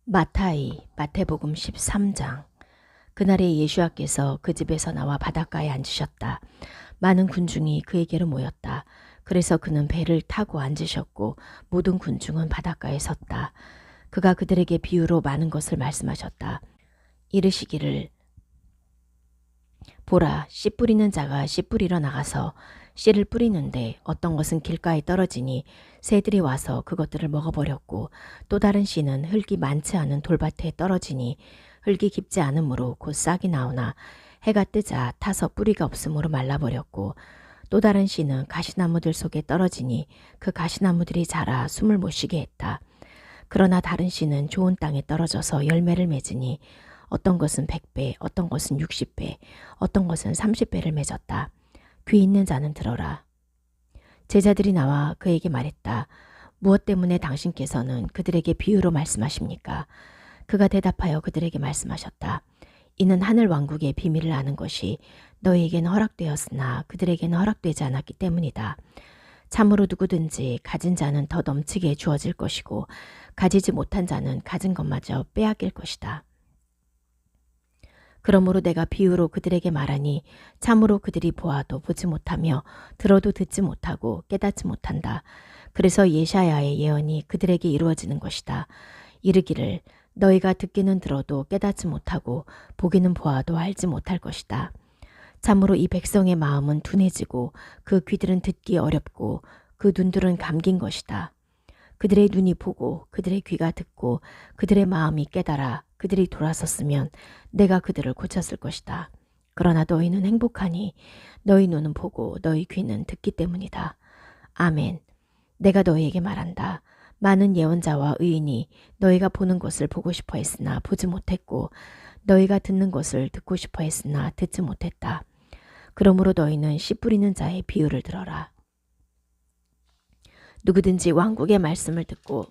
마태복음 13장. 그날에 예수께서 그 집에서 나와 바닷가에 앉으셨다. 많은 군중이 그에게로 모였다. 그래서 그는 배를 타고 앉으셨고 모든 군중은 바닷가에 섰다. 그가 그들에게 비유로 많은 것을 말씀하셨다. 이르시기를, 보라, 씨 뿌리는 자가 씨 뿌리러 나가서 씨를 뿌리는데 어떤 것은 길가에 떨어지니 새들이 와서 그것들을 먹어버렸고, 또 다른 씨는 흙이 많지 않은 돌밭에 떨어지니 흙이 깊지 않으므로 곧 싹이 나오나 해가 뜨자 타서 뿌리가 없으므로 말라버렸고, 또 다른 씨는 가시나무들 속에 떨어지니 그 가시나무들이 자라 숨을 못 쉬게 했다. 그러나 다른 씨는 좋은 땅에 떨어져서 열매를 맺으니 어떤 것은 100배, 어떤 것은 60배, 어떤 것은 30배를 맺었다. 귀 있는 자는 들어라. 제자들이 나와 그에게 말했다. 무엇 때문에 당신께서는 그들에게 비유로 말씀하십니까? 그가 대답하여 그들에게 말씀하셨다. 이는 하늘 왕국의 비밀을 아는 것이 너희에게는 허락되었으나 그들에게는 허락되지 않았기 때문이다. 참으로 누구든지 가진 자는 더 넘치게 주어질 것이고 가지지 못한 자는 가진 것마저 빼앗길 것이다. 그러므로 내가 비유로 그들에게 말하니 참으로 그들이 보아도 보지 못하며 들어도 듣지 못하고 깨닫지 못한다. 그래서 예샤야의 예언이 그들에게 이루어지는 것이다. 이르기를, 너희가 듣기는 들어도 깨닫지 못하고 보기는 보아도 알지 못할 것이다. 참으로 이 백성의 마음은 둔해지고 그 귀들은 듣기 어렵고 그 눈들은 감긴 것이다. 그들의 눈이 보고 그들의 귀가 듣고 그들의 마음이 깨달아 그들이 돌아섰으면 내가 그들을 고쳤을 것이다. 그러나 너희는 행복하니 너희 눈은 보고 너희 귀는 듣기 때문이다. 아멘. 내가 너희에게 말한다. 많은 예언자와 의인이 너희가 보는 것을 보고 싶어 했으나 보지 못했고 너희가 듣는 것을 듣고 싶어 했으나 듣지 못했다. 그러므로 너희는 씨 뿌리는 자의 비유를 들어라. 누구든지 왕국의 말씀을 듣고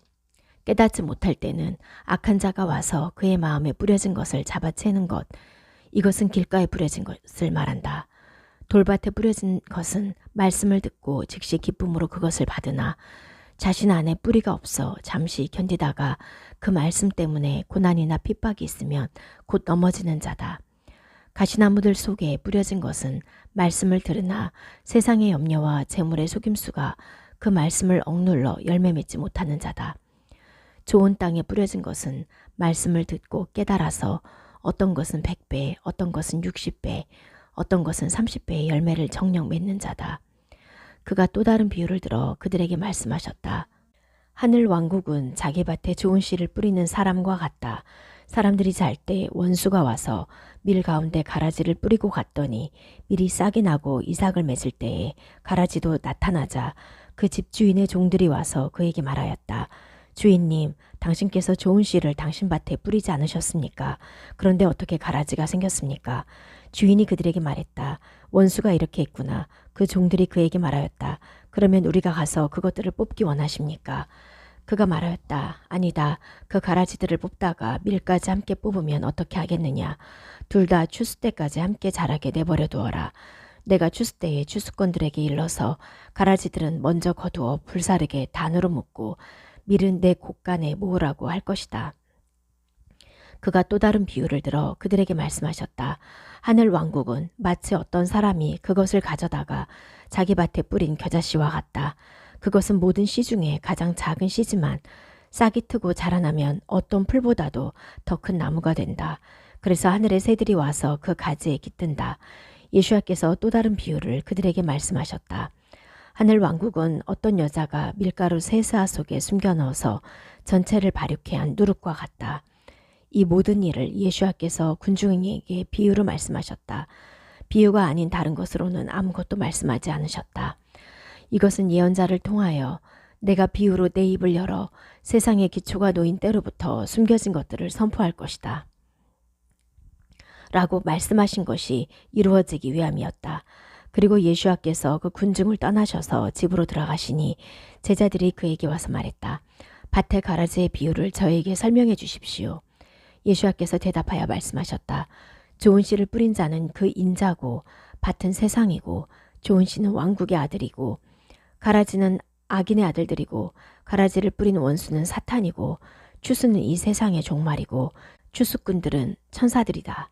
깨닫지 못할 때는 악한 자가 와서 그의 마음에 뿌려진 것을 잡아채는 것, 이것은 길가에 뿌려진 것을 말한다. 돌밭에 뿌려진 것은 말씀을 듣고 즉시 기쁨으로 그것을 받으나 자신 안에 뿌리가 없어 잠시 견디다가 그 말씀 때문에 고난이나 핍박이 있으면 곧 넘어지는 자다. 가시나무들 속에 뿌려진 것은 말씀을 들으나 세상의 염려와 재물의 속임수가 그 말씀을 억눌러 열매 맺지 못하는 자다. 좋은 땅에 뿌려진 것은 말씀을 듣고 깨달아서 어떤 것은 100배, 어떤 것은 60배, 어떤 것은 30배의 열매를 정녕 맺는 자다. 그가 또 다른 비유를 들어 그들에게 말씀하셨다. 하늘 왕국은 자기 밭에 좋은 씨를 뿌리는 사람과 같다. 사람들이 잘 때 원수가 와서 밀 가운데 가라지를 뿌리고 갔더니 밀이 싹이 나고 이삭을 맺을 때에 가라지도 나타나자 그 집주인의 종들이 와서 그에게 말하였다. 주인님, 당신께서 좋은 씨를 당신 밭에 뿌리지 않으셨습니까? 그런데 어떻게 가라지가 생겼습니까? 주인이 그들에게 말했다. 원수가 이렇게 했구나. 그 종들이 그에게 말하였다. 그러면 우리가 가서 그것들을 뽑기 원하십니까? 그가 말하였다. 아니다. 그 가라지들을 뽑다가 밀까지 함께 뽑으면 어떻게 하겠느냐. 둘 다 추수 때까지 함께 자라게 내버려 두어라. 내가 추수 때에 추수꾼들에게 일러서 가라지들은 먼저 거두어 불사르게 단으로 묶고 밀은 내 곳간에 모으라고 할 것이다. 그가 또 다른 비유를 들어 그들에게 말씀하셨다. 하늘 왕국은 마치 어떤 사람이 그것을 가져다가 자기 밭에 뿌린 겨자씨와 같다. 그것은 모든 씨 중에 가장 작은 씨지만 싹이 트고 자라나면 어떤 풀보다도 더 큰 나무가 된다. 그래서 하늘의 새들이 와서 그 가지에 깃든다. 예수께서 또 다른 비유를 그들에게 말씀하셨다. 하늘 왕국은 어떤 여자가 밀가루 세스아 속에 숨겨넣어서 전체를 발육해 한 누룩과 같다. 이 모든 일을 예수께서 군중에게 비유로 말씀하셨다. 비유가 아닌 다른 것으로는 아무것도 말씀하지 않으셨다. 이것은 예언자를 통하여 내가 비유로 내 입을 열어 세상의 기초가 놓인 때로부터 숨겨진 것들을 선포할 것이다. 라고 말씀하신 것이 이루어지기 위함이었다. 그리고 예수께서 그 군중을 떠나셔서 집으로 들어가시니 제자들이 그에게 와서 말했다. 밭의 가라지의 비유를 저에게 설명해 주십시오. 예수께서 대답하여 말씀하셨다. 좋은 씨를 뿌린 자는 그 인자고 밭은 세상이고 좋은 씨는 왕국의 아들이고 가라지는 악인의 아들들이고 가라지를 뿌린 원수는 사탄이고 추수는 이 세상의 종말이고 추수꾼들은 천사들이다.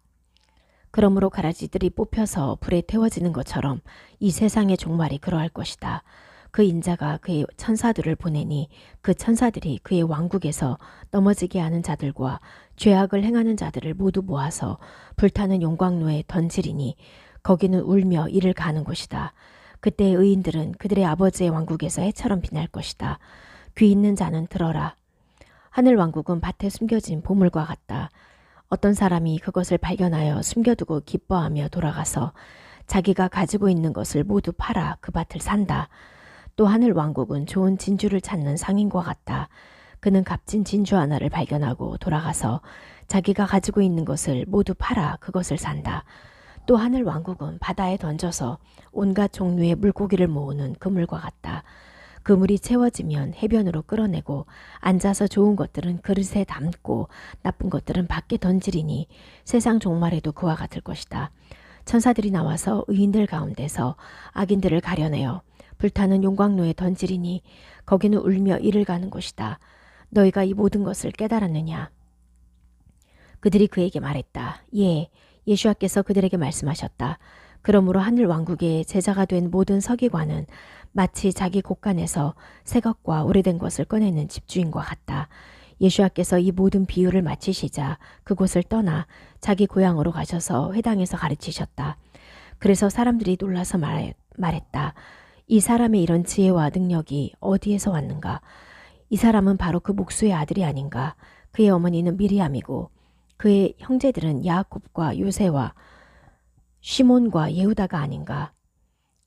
그러므로 가라지들이 뽑혀서 불에 태워지는 것처럼 이 세상의 종말이 그러할 것이다. 그 인자가 그의 천사들을 보내니 그 천사들이 그의 왕국에서 넘어지게 하는 자들과 죄악을 행하는 자들을 모두 모아서 불타는 용광로에 던지리니 거기는 울며 이를 가는 곳이다. 그때 의인들은 그들의 아버지의 왕국에서 해처럼 빛날 것이다. 귀 있는 자는 들어라. 하늘 왕국은 밭에 숨겨진 보물과 같다. 어떤 사람이 그것을 발견하여 숨겨두고 기뻐하며 돌아가서 자기가 가지고 있는 것을 모두 팔아 그 밭을 산다. 또 하늘 왕국은 좋은 진주를 찾는 상인과 같다. 그는 값진 진주 하나를 발견하고 돌아가서 자기가 가지고 있는 것을 모두 팔아 그것을 산다. 또 하늘 왕국은 바다에 던져서 온갖 종류의 물고기를 모으는 그물과 같다. 그물이 채워지면 해변으로 끌어내고 앉아서 좋은 것들은 그릇에 담고 나쁜 것들은 밖에 던지리니 세상 종말에도 그와 같을 것이다. 천사들이 나와서 의인들 가운데서 악인들을 가려내어 불타는 용광로에 던지리니 거기는 울며 이를 가는 곳이다. 너희가 이 모든 것을 깨달았느냐? 그들이 그에게 말했다. 예, 예수와께서 그들에게 말씀하셨다. 그러므로 하늘 왕국의 제자가 된 모든 서기관은 마치 자기 곳간에서 새 것과 오래된 것을 꺼내는 집주인과 같다. 예수와께서 이 모든 비유를 마치시자 그곳을 떠나 자기 고향으로 가셔서 회당에서 가르치셨다. 그래서 사람들이 놀라서 말했다. 이 사람의 이런 지혜와 능력이 어디에서 왔는가? 이 사람은 바로 그 목수의 아들이 아닌가? 그의 어머니는 미리암이고 그의 형제들은 야곱과 요새와 시몬과 예후다가 아닌가?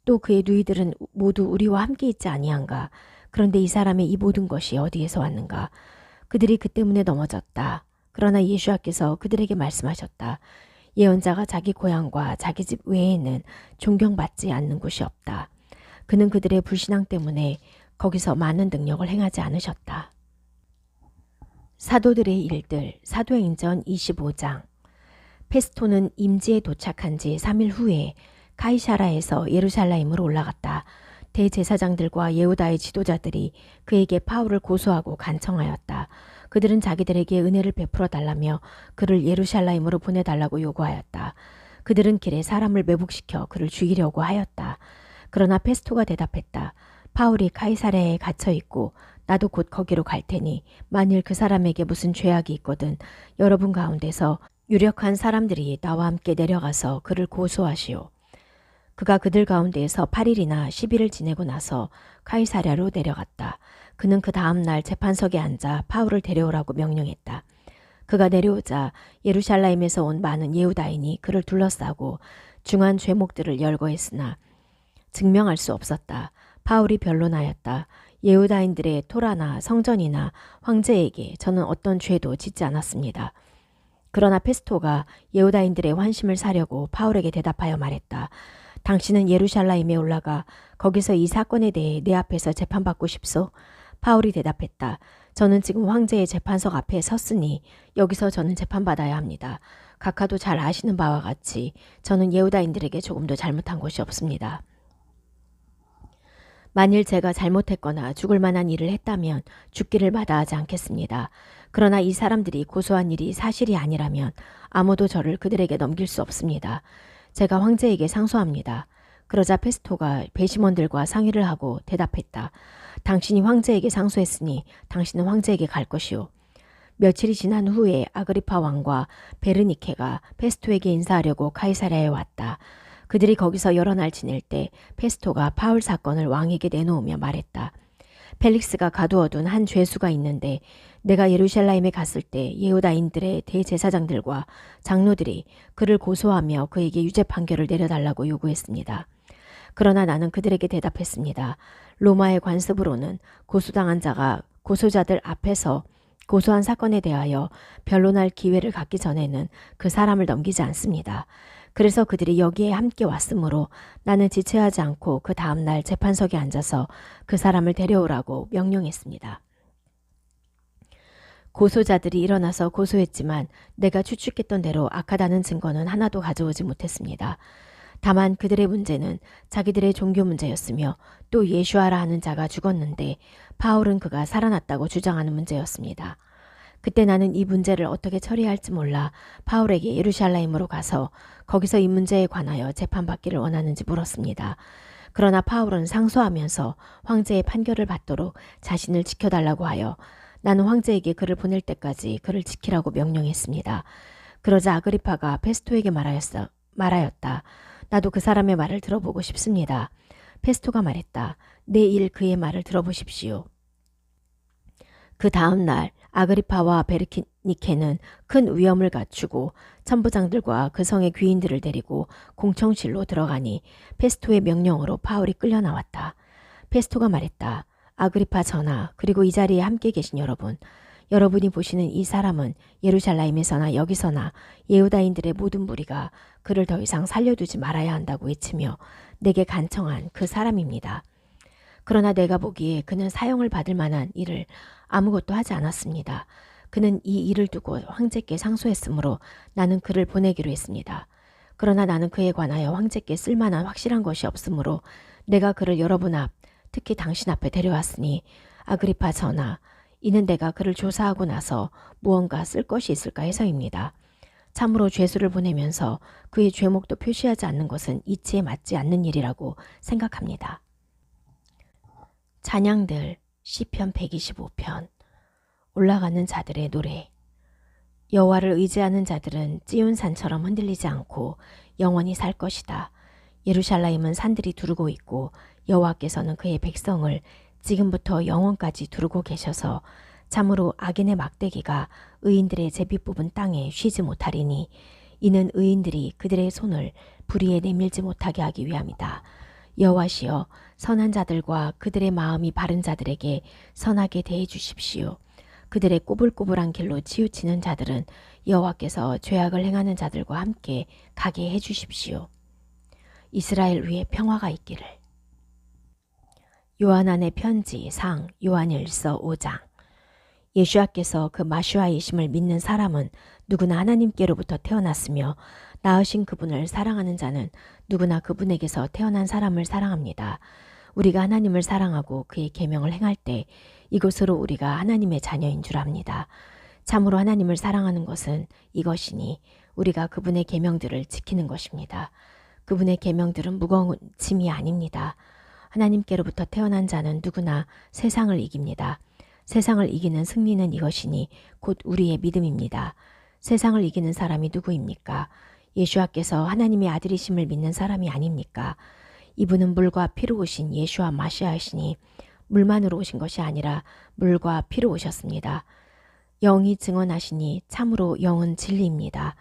또 그의 누이들은 모두 우리와 함께 있지 아니한가? 그런데 이 사람의 이 모든 것이 어디에서 왔는가? 그들이 그 때문에 넘어졌다. 그러나 예수와께서 그들에게 말씀하셨다. 예언자가 자기 고향과 자기 집 외에는 존경받지 않는 곳이 없다. 그는 그들의 불신앙 때문에 거기서 많은 능력을 행하지 않으셨다. 사도들의 일들, 사도행전 25장. 페스토는 임지에 도착한 지 3일 후에 카이사라에서 예루살렘으로 올라갔다. 대제사장들과 예후다의 지도자들이 그에게 바울을 고소하고 간청하였다. 그들은 자기들에게 은혜를 베풀어 달라며 그를 예루살렘으로 보내달라고 요구하였다. 그들은 길에 사람을 매복시켜 그를 죽이려고 하였다. 그러나 페스토가 대답했다. 바울이 카이사랴에 갇혀 있고 나도 곧 거기로 갈 테니 만일 그 사람에게 무슨 죄악이 있거든 여러분 가운데서 유력한 사람들이 나와 함께 내려가서 그를 고소하시오. 그가 그들 가운데에서 8일이나 10일을 지내고 나서 카이사랴로 내려갔다. 그는 그 다음 날 재판석에 앉아 바울을 데려오라고 명령했다. 그가 내려오자 예루살렘에서 온 많은 예후다인이 그를 둘러싸고 중한 죄목들을 열거했으나 증명할 수 없었다. 바울이 변론하였다. 예후다인들의 토라나 성전이나 황제에게 저는 어떤 죄도 짓지 않았습니다. 그러나 페스토가 예후다인들의 환심을 사려고 바울에게 대답하여 말했다. 당신은 예루살렘에 올라가 거기서 이 사건에 대해 내 앞에서 재판받고 싶소? 바울이 대답했다. 저는 지금 황제의 재판석 앞에 섰으니 여기서 저는 재판받아야 합니다. 각하도 잘 아시는 바와 같이 저는 예후다인들에게 조금도 잘못한 것이 없습니다. 만일 제가 잘못했거나 죽을 만한 일을 했다면 죽기를 마다하지 않겠습니다. 그러나 이 사람들이 고소한 일이 사실이 아니라면 아무도 저를 그들에게 넘길 수 없습니다. 제가 황제에게 상소합니다. 그러자 페스토가 배심원들과 상의를 하고 대답했다. 당신이 황제에게 상소했으니 당신은 황제에게 갈 것이오. 며칠이 지난 후에 아그리파 왕과 베르니케가 페스토에게 인사하려고 카이사랴에 왔다. 그들이 거기서 여러 날 지낼 때 페스토가 바울 사건을 왕에게 내놓으며 말했다. 펠릭스가 가두어둔 한 죄수가 있는데 내가 예루살렘에 갔을 때 예후다인들의 대제사장들과 장로들이 그를 고소하며 그에게 유죄 판결을 내려달라고 요구했습니다. 그러나 나는 그들에게 대답했습니다. 로마의 관습으로는 고소당한 자가 고소자들 앞에서 고소한 사건에 대하여 변론할 기회를 갖기 전에는 그 사람을 넘기지 않습니다. 그래서 그들이 여기에 함께 왔으므로 나는 지체하지 않고 그 다음날 재판석에 앉아서 그 사람을 데려오라고 명령했습니다. 고소자들이 일어나서 고소했지만 내가 추측했던 대로 악하다는 증거는 하나도 가져오지 못했습니다. 다만 그들의 문제는 자기들의 종교 문제였으며 또 예수아라 하는 자가 죽었는데 바울은 그가 살아났다고 주장하는 문제였습니다. 그때 나는 이 문제를 어떻게 처리할지 몰라 바울에게 예루살렘으로 가서 거기서 이 문제에 관하여 재판받기를 원하는지 물었습니다. 그러나 바울은 상소하면서 황제의 판결을 받도록 자신을 지켜달라고 하여 나는 황제에게 그를 보낼 때까지 그를 지키라고 명령했습니다. 그러자 아그리파가 페스토에게 말하였다. 나도 그 사람의 말을 들어보고 싶습니다. 페스토가 말했다. 내일 그의 말을 들어보십시오. 그 다음 날 아그리파와 베르니케는 큰 위험을 갖추고 천부장들과 그 성의 귀인들을 데리고 공청실로 들어가니 페스토의 명령으로 바울이 끌려 나왔다. 페스토가 말했다. 아그리파 전하, 그리고 이 자리에 함께 계신 여러분, 여러분이 보시는 이 사람은 예루살렘에서나 여기서나 예후다인들의 모든 무리가 그를 더 이상 살려두지 말아야 한다고 외치며 내게 간청한 그 사람입니다. 그러나 내가 보기에 그는 사형을 받을 만한 일을 아무것도 하지 않았습니다. 그는 이 일을 두고 황제께 상소했으므로 나는 그를 보내기로 했습니다. 그러나 나는 그에 관하여 황제께 쓸만한 확실한 것이 없으므로 내가 그를 여러분 앞, 특히 당신 앞에 데려왔으니 아그리파 전하, 이는 내가 그를 조사하고 나서 무언가 쓸 것이 있을까 해서입니다. 참으로 죄수를 보내면서 그의 죄목도 표시하지 않는 것은 이치에 맞지 않는 일이라고 생각합니다. 찬양들 시편 125편. 올라가는 자들의 노래. 여호와를 의지하는 자들은 찌온산처럼 흔들리지 않고 영원히 살 것이다. 예루살렘은 산들이 두르고 있고 여호와께서는 그의 백성을 지금부터 영원까지 두르고 계셔서 참으로 악인의 막대기가 의인들의 제비 뽑은 땅에 쉬지 못하리니 이는 의인들이 그들의 손을 불의에 내밀지 못하게 하기 위함이다. 여호와시여, 선한 자들과 그들의 마음이 바른 자들에게 선하게 대해 주십시오. 그들의 꼬불꼬불한 길로 치우치는 자들은 여호와께서 죄악을 행하는 자들과 함께 가게 해 주십시오. 이스라엘 위에 평화가 있기를. 요한안의 편지 상 요한일서 5장. 예수와께서 그 마시아이심을 믿는 사람은 누구나 하나님께로부터 태어났으며 낳으신 그분을 사랑하는 자는 누구나 그분에게서 태어난 사람을 사랑합니다. 우리가 하나님을 사랑하고 그의 계명을 행할 때 이것으로 우리가 하나님의 자녀인 줄 압니다. 참으로 하나님을 사랑하는 것은 이것이니 우리가 그분의 계명들을 지키는 것입니다. 그분의 계명들은 무거운 짐이 아닙니다. 하나님께로부터 태어난 자는 누구나 세상을 이깁니다. 세상을 이기는 승리는 이것이니 곧 우리의 믿음입니다. 세상을 이기는 사람이 누구입니까? 예수와께서 하나님의 아들이심을 믿는 사람이 아닙니까? 이분은 물과 피로 오신 예수와 마시아이시니 물만으로 오신 것이 아니라 물과 피로 오셨습니다. 영이 증언하시니 참으로 영은 진리입니다.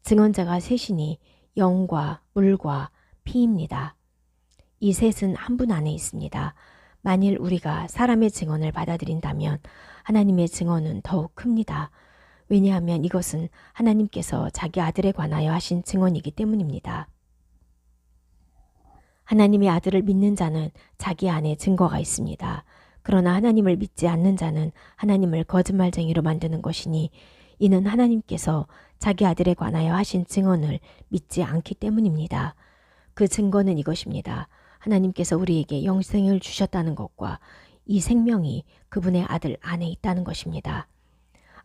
증언자가 셋이니 영과 물과 피입니다. 이 셋은 한 분 안에 있습니다. 만일 우리가 사람의 증언을 받아들인다면 하나님의 증언은 더욱 큽니다. 왜냐하면 이것은 하나님께서 자기 아들에 관하여 하신 증언이기 때문입니다. 하나님의 아들을 믿는 자는 자기 안에 증거가 있습니다. 그러나 하나님을 믿지 않는 자는 하나님을 거짓말쟁이로 만드는 것이니 이는 하나님께서 자기 아들에 관하여 하신 증언을 믿지 않기 때문입니다. 그 증거는 이것입니다. 하나님께서 우리에게 영생을 주셨다는 것과 이 생명이 그분의 아들 안에 있다는 것입니다.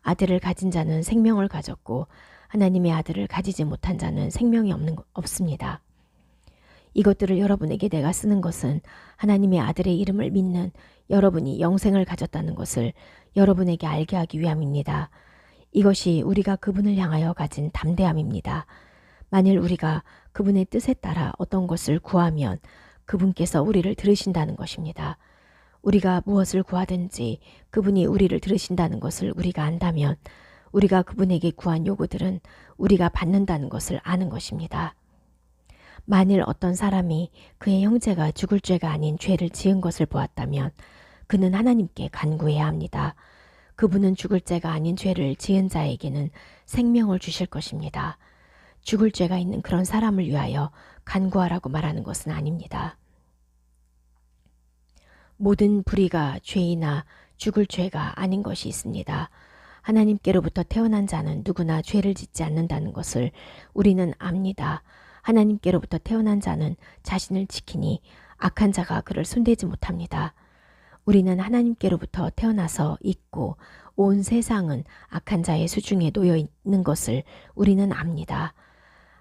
아들을 가진 자는 생명을 가졌고 하나님의 아들을 가지지 못한 자는 생명이 없습니다. 이것들을 여러분에게 내가 쓰는 것은 하나님의 아들의 이름을 믿는 여러분이 영생을 가졌다는 것을 여러분에게 알게 하기 위함입니다. 이것이 우리가 그분을 향하여 가진 담대함입니다. 만일 우리가 그분의 뜻에 따라 어떤 것을 구하면 그분께서 우리를 들으신다는 것입니다. 우리가 무엇을 구하든지 그분이 우리를 들으신다는 것을 우리가 안다면 우리가 그분에게 구한 요구들은 우리가 받는다는 것을 아는 것입니다. 만일 어떤 사람이 그의 형제가 죽을 죄가 아닌 죄를 지은 것을 보았다면 그는 하나님께 간구해야 합니다. 그분은 죽을 죄가 아닌 죄를 지은 자에게는 생명을 주실 것입니다. 죽을 죄가 있는 그런 사람을 위하여 간구하라고 말하는 것은 아닙니다. 모든 불의가 죄이나 죽을 죄가 아닌 것이 있습니다. 하나님께로부터 태어난 자는 누구나 죄를 짓지 않는다는 것을 우리는 압니다. 하나님께로부터 태어난 자는 자신을 지키니 악한 자가 그를 손대지 못합니다. 우리는 하나님께로부터 태어나서 있고 온 세상은 악한 자의 수중에 놓여 있는 것을 우리는 압니다.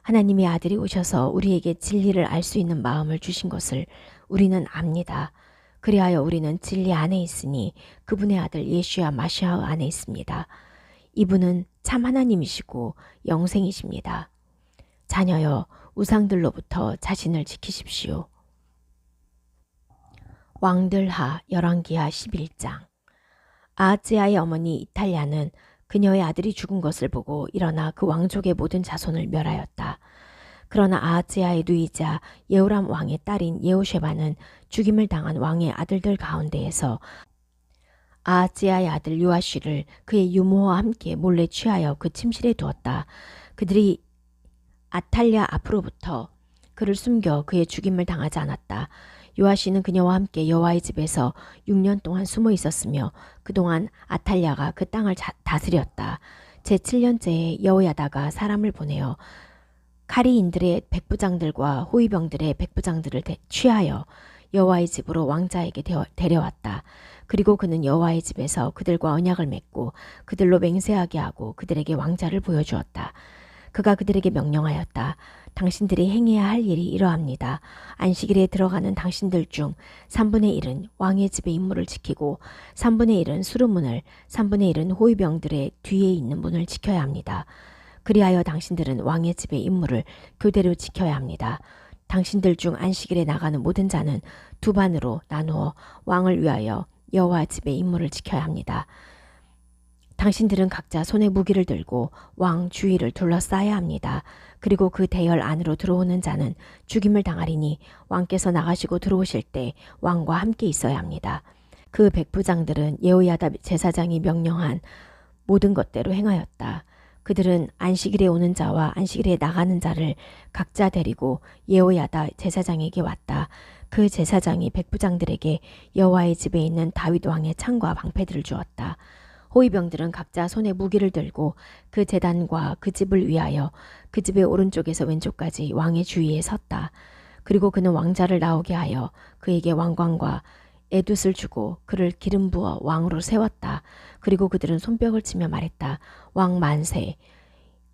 하나님의 아들이 오셔서 우리에게 진리를 알 수 있는 마음을 주신 것을 우리는 압니다. 그리하여 우리는 진리 안에 있으니 그분의 아들 예수야 마시아 안에 있습니다. 이분은 참 하나님이시고 영생이십니다. 자녀여, 우상들로부터 자신을 지키십시오. 왕들하 열왕기하 11장. 아하즈야의 어머니 이탈리아는 그녀의 아들이 죽은 것을 보고 일어나 그 왕족의 모든 자손을 멸하였다. 그러나 아하즈야의 누이자 예호람 왕의 딸인 예호쉐바는 죽임을 당한 왕의 아들들 가운데에서 아하즈야의 아들 요아시를 그의 유모와 함께 몰래 취하여 그 침실에 두었다. 그들이 아탈랴 앞으로부터 그를 숨겨 그의 죽임을 당하지 않았다. 요아시는 그녀와 함께 여호와의 집에서 6년 동안 숨어 있었으며 그동안 아탈랴가 그 땅을 다스렸다. 제7년째에 여호야다가 사람을 보내어 카리인들의 백부장들과 호위병들의 백부장들을 취하여 여호와의 집으로 왕자에게 데려왔다. 그리고 그는 여호와의 집에서 그들과 언약을 맺고 그들로 맹세하게 하고 그들에게 왕자를 보여주었다. 그가 그들에게 명령하였다. 당신들이 행해야 할 일이 이러합니다. 안식일에 들어가는 당신들 중 3분의 1은 왕의 집의 임무를 지키고 3분의 1은 수루문을 3분의 1은 호위병들의 뒤에 있는 문을 지켜야 합니다. 그리하여 당신들은 왕의 집의 임무를 교대로 지켜야 합니다. 당신들 중 안식일에 나가는 모든 자는 두 반으로 나누어 왕을 위하여 여호와 집의 임무를 지켜야 합니다. 당신들은 각자 손에 무기를 들고 왕 주위를 둘러싸야 합니다. 그리고 그 대열 안으로 들어오는 자는 죽임을 당하리니 왕께서 나가시고 들어오실 때 왕과 함께 있어야 합니다. 그 백부장들은 예호야다 제사장이 명령한 모든 것대로 행하였다. 그들은 안식일에 오는 자와 안식일에 나가는 자를 각자 데리고 예호야다 제사장에게 왔다. 그 제사장이 백부장들에게 여호와의 집에 있는 다윗 왕의 창과 방패들을 주었다. 호위병들은 각자 손에 무기를 들고 그 제단과 그 집을 위하여 그 집의 오른쪽에서 왼쪽까지 왕의 주위에 섰다. 그리고 그는 왕자를 나오게 하여 그에게 왕관과 에둣을 주고 그를 기름 부어 왕으로 세웠다. 그리고 그들은 손뼉을 치며 말했다. 왕 만세.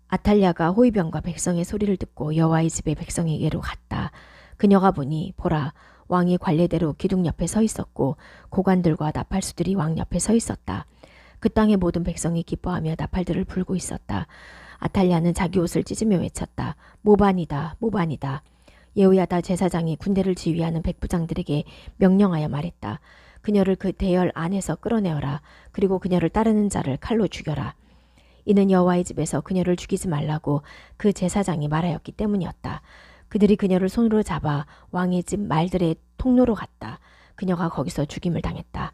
아탈랴가 호위병과 백성의 소리를 듣고 여호와의 집의 백성에게로 갔다. 그녀가 보니 보라, 왕이 관례대로 기둥 옆에 서 있었고 고관들과 나팔수들이 왕 옆에 서 있었다. 그 땅의 모든 백성이 기뻐하며 나팔들을 불고 있었다. 아탈랴는 자기 옷을 찢으며 외쳤다. 모반이다, 모반이다. 예호야다 제사장이 군대를 지휘하는 백부장들에게 명령하여 말했다. 그녀를 그 대열 안에서 끌어내어라. 그리고 그녀를 따르는 자를 칼로 죽여라. 이는 여호와의 집에서 그녀를 죽이지 말라고 그 제사장이 말하였기 때문이었다. 그들이 그녀를 손으로 잡아 왕의 집 말들의 통로로 갔다. 그녀가 거기서 죽임을 당했다.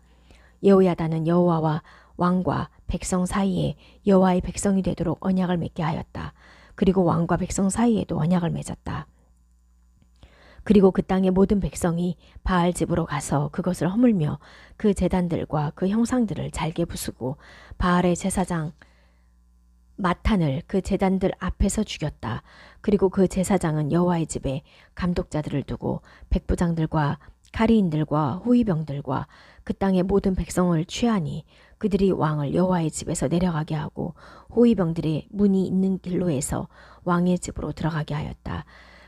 예호야다는 여호와와 왕과 백성 사이에 여호와의 백성이 되도록 언약을 맺게 하였다. 그리고 왕과 백성 사이에도 언약을 맺었다. 그리고 그 땅의 모든 백성이 바알 집으로 가서 그것을 허물며 그 제단들과 그 형상들을 잘게 부수고 바알의 제사장 마탄을 그 제단들 앞에서 죽였다. 그리고 그 제사장은 여호와의 집에 감독자들을 두고 백부장들과 카리인들과 호위병들과 그 땅의 모든 백성을 취하니 그들이 왕을 여호와의 집에서 내려가게 하고 호위병들의 문이 있는 길로에서 왕의 집으로 들어가게 하였다.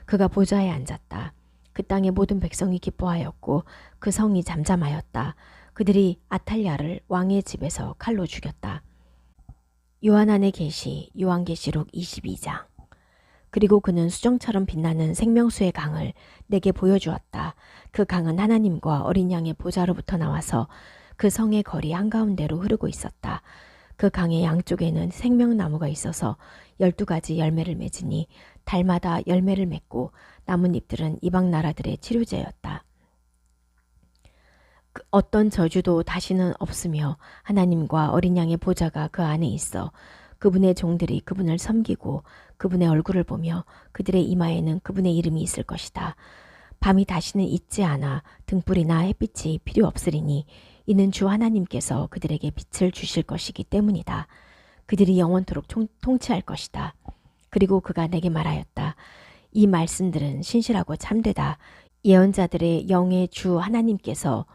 그가 보좌에 앉았다. 그 땅의 모든 백성이 기뻐하였고 그 성이 잠잠하였다. 그들이 아탈랴를 왕의 집에서 칼로 죽였다. 요한안의 계시, 요한계시록 22장. 그리고 그는 수정처럼 빛나는 생명수의 강을 내게 보여주었다. 그 강은 하나님과 어린 양의 보좌로부터 나와서 그 성의 거리 한가운데로 흐르고 있었다. 그 강의 양쪽에는 생명나무가 있어서 12가지 열매를 맺으니 달마다 열매를 맺고 나뭇잎들은 이방 나라들의 치료제였다. 어떤 저주도 다시는 없으며 하나님과 어린 양의 보좌가 그 안에 있어 그분의 종들이 그분을 섬기고 그분의 얼굴을 보며 그들의 이마에는 그분의 이름이 있을 것이다. 밤이 다시는 있지 않아 등불이나 햇빛이 필요 없으리니 이는 주 하나님께서 그들에게 빛을 주실 것이기 때문이다. 그들이 영원토록 통치할 것이다. 그리고 그가 내게 말하였다. 이 말씀들은 신실하고 참되다. 예언자들의 영의 주 하나님께서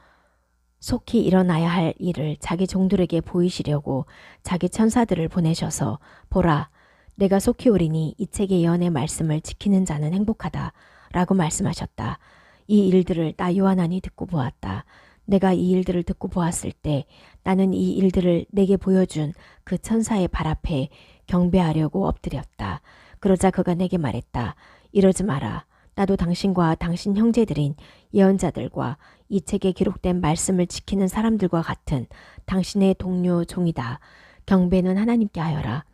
속히 일어나야 할 일을 자기 종들에게 보이시려고 자기 천사들을 보내셔서 보라, 내가 속히 오리니 이 책의 예언의 말씀을 지키는 자는 행복하다 라고 말씀하셨다. 이 일들을 나 요한안이 듣고 보았다. 내가 이 일들을 듣고 보았을 때 나는 이 일들을 내게 보여준 그 천사의 발 앞에 경배하려고 엎드렸다. 그러자 그가 내게 말했다. 이러지 마라. 나도 당신과 당신 형제들인 예언자들과 이 책에 기록된 말씀을 지키는 사람들과 같은 당신의 동료 종이다. 경배는 하나님께 하여라.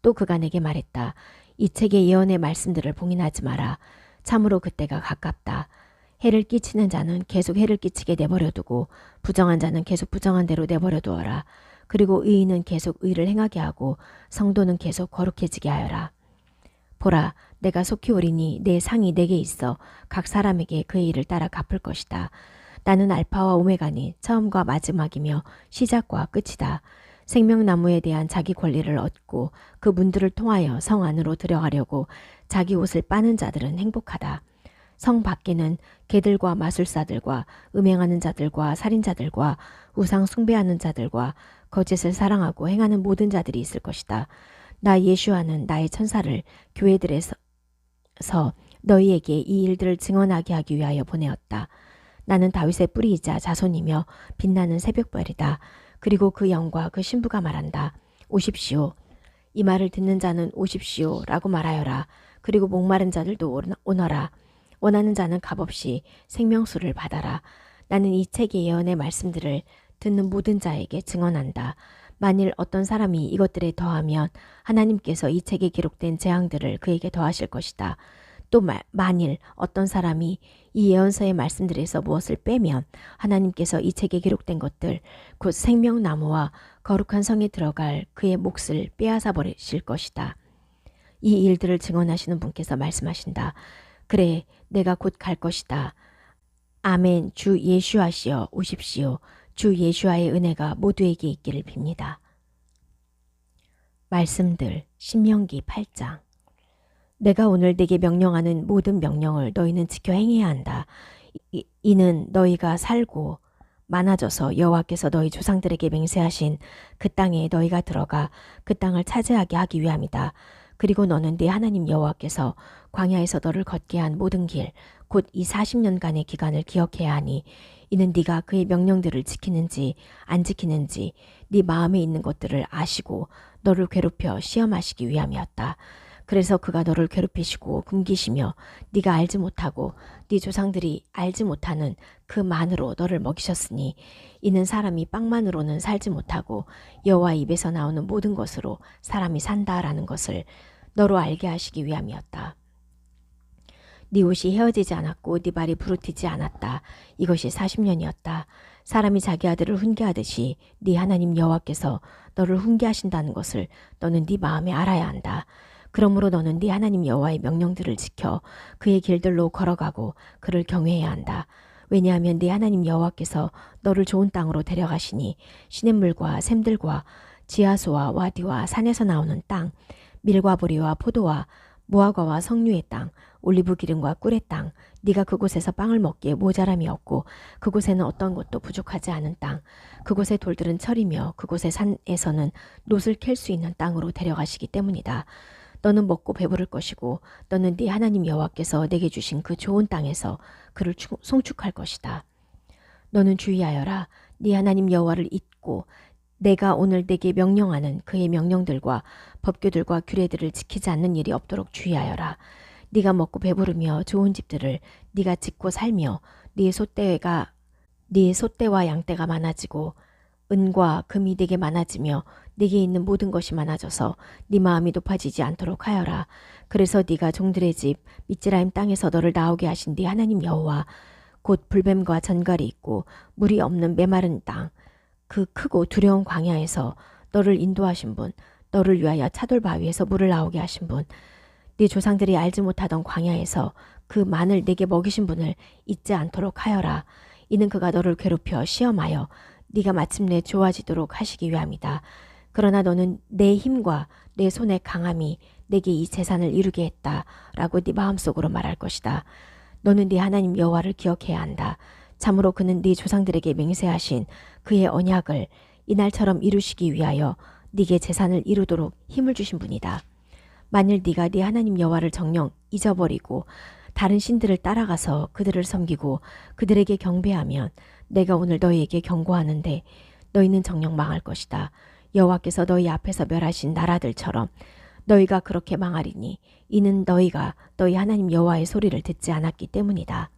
또 그가 내게 말했다. 이 책의 예언의 말씀들을 봉인하지 마라. 참으로 그때가 가깝다. 해를 끼치는 자는 계속 해를 끼치게 내버려두고 부정한 자는 계속 부정한 대로 내버려두어라. 그리고 의인은 계속 의를 행하게 하고 성도는 계속 거룩해지게 하여라. 보라, 내가 속히 오리니 내 상이 내게 있어 각 사람에게 그의 일을 따라 갚을 것이다. 나는 알파와 오메가니 처음과 마지막이며 시작과 끝이다. 생명나무에 대한 자기 권리를 얻고 그 문들을 통하여 성 안으로 들어가려고 자기 옷을 빠는 자들은 행복하다. 성 밖에는 개들과 마술사들과 음행하는 자들과 살인자들과 우상 숭배하는 자들과 거짓을 사랑하고 행하는 모든 자들이 있을 것이다. 나 예수와는 나의 천사를 교회들에서 너희에게 이 일들을 증언하게 하기 위하여 보내었다. 나는 다윗의 뿌리이자 자손이며 빛나는 새벽별이다. 그리고 그 영과 그 신부가 말한다. 오십시오. 이 말을 듣는 자는 오십시오 라고 말하여라. 그리고 목마른 자들도 오너라. 원하는 자는 값없이 생명수를 받아라. 나는 이 책의 예언의 말씀들을 듣는 모든 자에게 증언한다. 만일 어떤 사람이 이것들에 더하면 하나님께서 이 책에 기록된 재앙들을 그에게 더하실 것이다. 또 만일 어떤 사람이 이 예언서의 말씀들에서 무엇을 빼면 하나님께서 이 책에 기록된 것들 곧 생명나무와 거룩한 성에 들어갈 그의 몫을 빼앗아 버리실 것이다. 이 일들을 증언하시는 분께서 말씀하신다. 그래, 내가 곧 갈 것이다. 아멘. 주 예수하시여 오십시오. 주 예수와의 은혜가 모두에게 있기를 빕니다. 말씀들 신명기 8장. 내가 오늘 네게 명령하는 모든 명령을 너희는 지켜 행해야 한다. 이는 너희가 살고 많아져서 여호와께서 너희 조상들에게 맹세하신 그 땅에 너희가 들어가 그 땅을 차지하게 하기 위함이다. 그리고 너는 네 하나님 여호와께서 광야에서 너를 걷게 한 모든 길, 곧 이 40년간의 기간을 기억해야 하니 이는 네가 그의 명령들을 지키는지 안 지키는지 네 마음에 있는 것들을 아시고 너를 괴롭혀 시험하시기 위함이었다. 그래서 그가 너를 괴롭히시고 굶기시며 네가 알지 못하고 네 조상들이 알지 못하는 그 만으로 너를 먹이셨으니 이는 사람이 빵만으로는 살지 못하고 여호와 입에서 나오는 모든 것으로 사람이 산다라는 것을 너로 알게 하시기 위함이었다. 네 옷이 헤어지지 않았고 네 발이 부르티지 않았다. 이것이 40년이었다. 사람이 자기 아들을 훈계하듯이 네 하나님 여호와께서 너를 훈계하신다는 것을 너는 네 마음에 알아야 한다. 그러므로 너는 네 하나님 여호와의 명령들을 지켜 그의 길들로 걸어가고 그를 경외해야 한다. 왜냐하면 네 하나님 여호와께서 너를 좋은 땅으로 데려가시니 시냇물과 샘들과 지하소와 와디와 산에서 나오는 땅, 밀과 보리와 포도와 무화과와 석류의 땅, 올리브 기름과 꿀의 땅, 네가 그곳에서 빵을 먹기에 모자람이 없고 그곳에는 어떤 것도 부족하지 않은 땅, 그곳의 돌들은 철이며 그곳의 산에서는 놋을 캘 수 있는 땅으로 데려가시기 때문이다. 너는 먹고 배부를 것이고 너는 네 하나님 여호와께서 내게 주신 그 좋은 땅에서 그를 송축할 것이다. 너는 주의하여라. 네 하나님 여호와를 잊고 내가 오늘 내게 명령하는 그의 명령들과 법규들과 규례들을 지키지 않는 일이 없도록 주의하여라. 네가 먹고 배부르며 좋은 집들을 네가 짓고 살며 네 소떼와 양떼가 많아지고 은과 금이 네게 많아지며 네게 있는 모든 것이 많아져서 네 마음이 높아지지 않도록 하여라. 그래서 네가 종들의 집 미즈라임 땅에서 너를 나오게 하신 네 하나님 여호와 곧 불뱀과 전갈이 있고 물이 없는 메마른 땅, 그 크고 두려운 광야에서 너를 인도하신 분, 너를 위하여 차돌 바위에서 물을 나오게 하신 분, 네 조상들이 알지 못하던 광야에서 그 만을 네게 먹이신 분을 잊지 않도록 하여라. 이는 그가 너를 괴롭혀 시험하여 네가 마침내 좋아지도록 하시기 위함이다. 그러나 너는 내 힘과 내 손의 강함이 내게 이 재산을 이루게 했다 라고 네 마음속으로 말할 것이다. 너는 네 하나님 여호와를 기억해야 한다. 참으로 그는 네 조상들에게 맹세하신 그의 언약을 이날처럼 이루시기 위하여 네게 재산을 이루도록 힘을 주신 분이다. 만일 네가 네 하나님 여호와를 정녕 잊어버리고 다른 신들을 따라가서 그들을 섬기고 그들에게 경배하면 내가 오늘 너희에게 경고하는데 너희는 정녕 망할 것이다. 여호와께서 너희 앞에서 멸하신 나라들처럼 너희가 그렇게 망하리니 이는 너희가 너희 하나님 여호와의 소리를 듣지 않았기 때문이다.